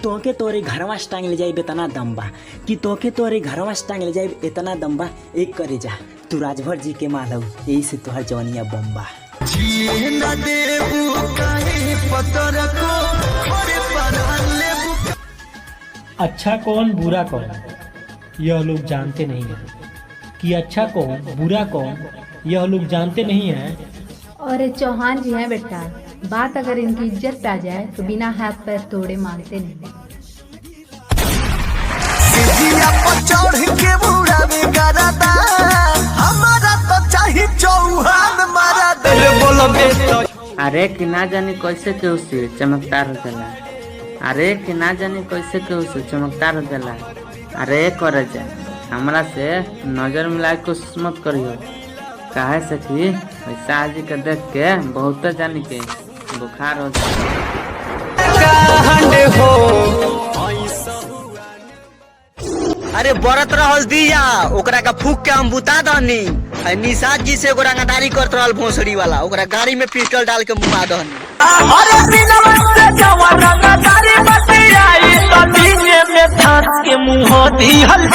तोके तोरे घरवा टांग ले जाए इतना दम बा कि तोके तोरे घरवा टांग ले जाए इतना दम बा। एक करे जा तू राजभर जी के मालव यही से तुहार जवानिया बम्बा। अच्छा कौन बुरा कौन यह लोग जानते नहीं हैं कि अच्छा कौन बुरा कौन यह लोग जानते नहीं हैं। और चौहान जी हैं बेटा, बात अगर इनकी इज्जत पे आ जाए तो बिना हाथ पैर तोड़े मानते नहीं। अरे कि ना जानी कैसे केहू से चमकदार हो जाला, अरे कि ना जानी कैसे केहू से चमकदार हो जाला। अरे करे जा हमरा से नजर मिला के कोशिश मत करियो, काहे से कि पैसा जी के देख के बहुत जानी के बुखार हो जाए। अरे बरत रहल दिया ओकरा का फूक के हम बुता दहनी। निषाद जी से ओकरा गदारी करत रहल भोसड़ी वाला, ओकरा गाड़ी में पिस्टल डाल के मुआ दहनी। अरे बिना से जवाना गदारी बतियाई तो दीने में धान के मुंह दी हल